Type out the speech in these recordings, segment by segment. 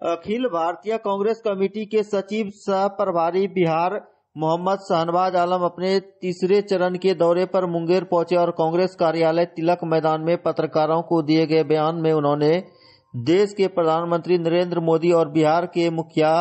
Akhil Bharatiya Congress committee के सचिव सह प्रभारी बिहार मोहम्मद शाहनवाज आलम अपने तीसरे चरण के दौरे पर मुंगेर पहुंचे और कांग्रेस कार्यालय तिलक मैदान में पत्रकारों को दिए गए बयान में उन्होंने देश के प्रधानमंत्री नरेंद्र मोदी और बिहार के मुखिया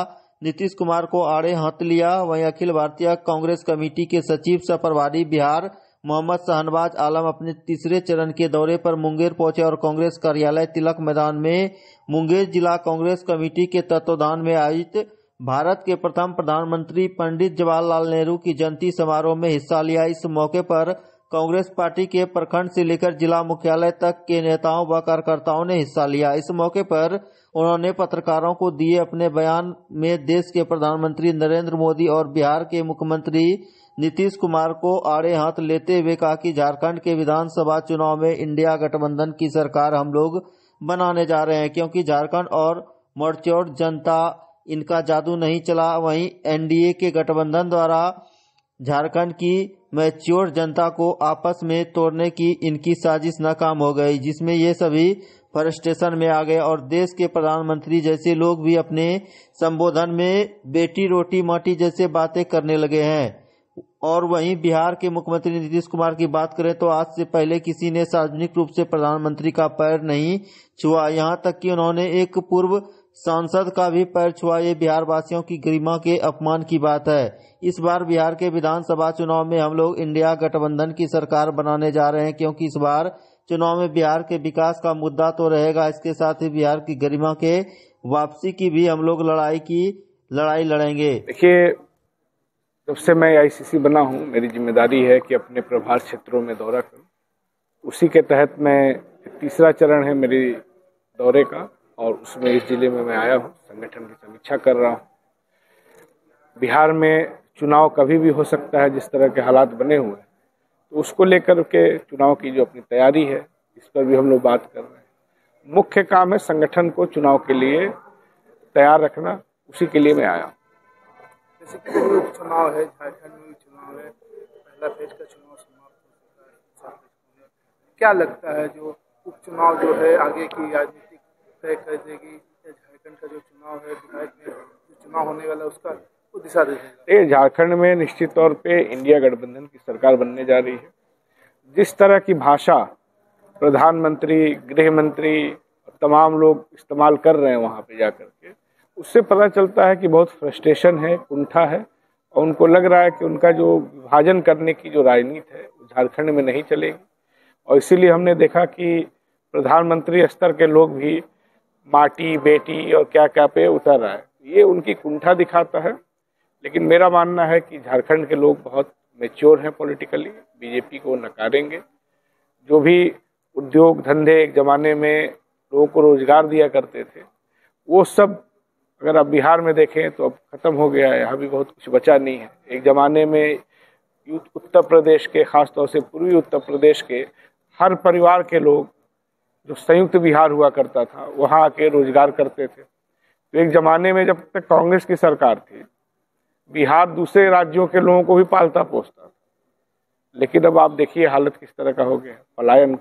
नीतीश कुमार को आड़े हाथ लिया। वहीं अखिल भारतीय कांग्रेस कमेटी के सचिव सह प्रभारी बिहार मोहम्मद शाहनवाज आलम अपने तीसरे चरण के दौरे पर मुंगेर पहुंचे और कांग्रेस कार्यालय तिलक मैदान में मुंगेर जिला कांग्रेस कमेटी के तत्वावधान में आयोजित भारत के प्रथम प्रधानमंत्री पंडित जवाहरलाल नेहरू की जयंती समारोह में हिस्सा लिया। इस मौके पर कांग्रेस पार्टी के प्रखंड से लेकर जिला मुख्यालय तक के नेताओं व कार्यकर्ताओं ने हिस्सा लिया। इस मौके पर उन्होंने पत्रकारों को दिए अपने बयान में देश के प्रधानमंत्री नरेंद्र मोदी और बिहार के मुख्यमंत्री नीतीश कुमार को आड़े हाथ लेते हुए कहा कि झारखंड के विधानसभा चुनाव में इंडिया गठबंधन की सरकार हम लोग बनाने जा रहे हैं, क्योंकि झारखंड और मोर्चोड़ जनता इनका जादू नहीं चला। वहीं एनडीए के गठबंधन द्वारा झारखंड की मैच्योर जनता को आपस में तोड़ने की इनकी साजिश नाकाम हो गई, जिसमें ये सभी फ्रस्ट्रेशन में आ गए और देश के प्रधानमंत्री जैसे लोग भी अपने संबोधन में बेटी रोटी माटी जैसे बातें करने लगे हैं। और वहीं बिहार के मुख्यमंत्री नीतीश कुमार की बात करें तो आज से पहले किसी ने सार्वजनिक रूप से प्रधानमंत्री का पैर नहीं छुआ, यहाँ तक कि उन्होंने एक पूर्व सांसद का भी पैर छुआ। ये बिहार वासियों की गरिमा के अपमान की बात है। इस बार बिहार के विधानसभा चुनाव में हम लोग इंडिया गठबंधन की सरकार बनाने जा रहे हैं, क्योंकि इस बार चुनाव में बिहार के विकास का मुद्दा तो रहेगा, इसके साथ ही बिहार की गरिमा के वापसी की भी हम लोग लड़ाई लड़ेंगे। देखिए, जब से मैं आईसीसी बना हूँ मेरी जिम्मेदारी है कि अपने प्रभार क्षेत्रों में दौरा करूँ। उसी के तहत मैं तीसरा चरण है मेरी दौरे का और उसमें इस जिले में मैं आया हूँ, संगठन की समीक्षा कर रहा हूँ। बिहार में चुनाव कभी भी हो सकता है, जिस तरह के हालात बने हुए हैं, तो उसको लेकर के चुनाव की जो अपनी तैयारी है इस पर भी हम लोग बात कर रहे हैं। मुख्य काम है संगठन को चुनाव के लिए तैयार रखना, उसी के लिए मैं आया हूँ। जैसे कि उपचुनाव है, झारखंड में भी चुनाव है, पहला फेज का चुनाव समाप्त हो चुका है। क्या लगता है जो उपचुनाव जो है आगे की राजनीतिक तय कर देगी, झारखंड का जो चुनाव है बिहार में जो चुनाव होने वाला है उसका वो दिशा दे देगा? झारखंड में निश्चित तौर पे इंडिया गठबंधन की सरकार बनने जा रही है। जिस तरह की भाषा प्रधानमंत्री, गृह मंत्री, तमाम लोग इस्तेमाल कर रहे हैं वहाँ पे जाकर के, उससे पता चलता है कि बहुत फ्रस्ट्रेशन है, कुंठा है और उनको लग रहा है कि उनका जो विभाजन करने की जो राजनीति है वो झारखंड में नहीं चलेगी। और इसीलिए हमने देखा कि प्रधानमंत्री स्तर के लोग भी माटी बेटी और क्या क्या पे उतर रहा है। ये उनकी कुंठा दिखाता है। लेकिन मेरा मानना है कि झारखंड के लोग बहुत मैच्योर हैं पॉलिटिकली, बीजेपी को नकारेंगे। जो भी उद्योग धंधे एक ज़माने में लोगों को रोजगार दिया करते थे वो सब अगर आप बिहार में देखें तो अब खत्म हो गया है, यहाँ भी बहुत कुछ बचा नहीं है। एक ज़माने में उत्तर प्रदेश के, खासतौर से पूर्वी उत्तर प्रदेश के हर परिवार के लोग जो संयुक्त बिहार हुआ करता था वहाँ आके रोजगार करते थे। तो एक ज़माने में जब तक कांग्रेस की सरकार थी बिहार दूसरे राज्यों के लोगों को भी पालता पोसता था। लेकिन अब आप देखिए हालत किस तरह का हो गया, पलायन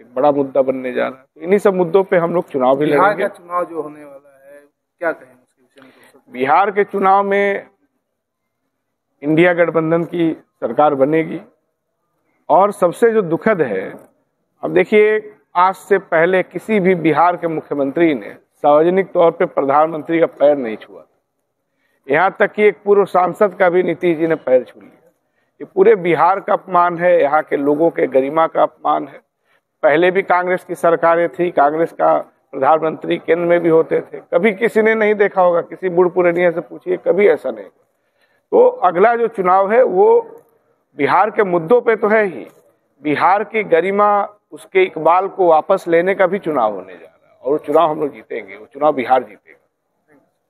एक बड़ा मुद्दा बनने जा रहा है। तो इन्हीं सब मुद्दों पे हम लोग चुनाव भी लड़ेंगे। बिहार का चुनाव जो होने वाला है क्या कहें उसके विषय में? बिहार के चुनाव में इंडिया गठबंधन की सरकार बनेगी। और सबसे जो दुखद है, अब देखिए आज से पहले किसी भी बिहार के मुख्यमंत्री ने सार्वजनिक तौर पे प्रधानमंत्री का पैर नहीं छुआ। यहाँ तक कि एक पूर्व सांसद का भी नीतीश जी ने पैर छू लिया। ये पूरे बिहार का अपमान है, यहाँ के लोगों के गरिमा का अपमान है। पहले भी कांग्रेस की सरकारें थी, कांग्रेस का प्रधानमंत्री केंद्र में भी होते थे, कभी किसी ने नहीं देखा होगा, किसी बूढ़ पुरानिया से पूछिए, कभी ऐसा नहीं। तो अगला जो चुनाव है वो बिहार के मुद्दों पे तो है ही, बिहार की गरिमा, उसके इकबाल को वापस लेने का भी चुनाव होने जा रहा है और वो चुनाव हम लोग जीतेंगे, वो चुनाव बिहार जीतेगा।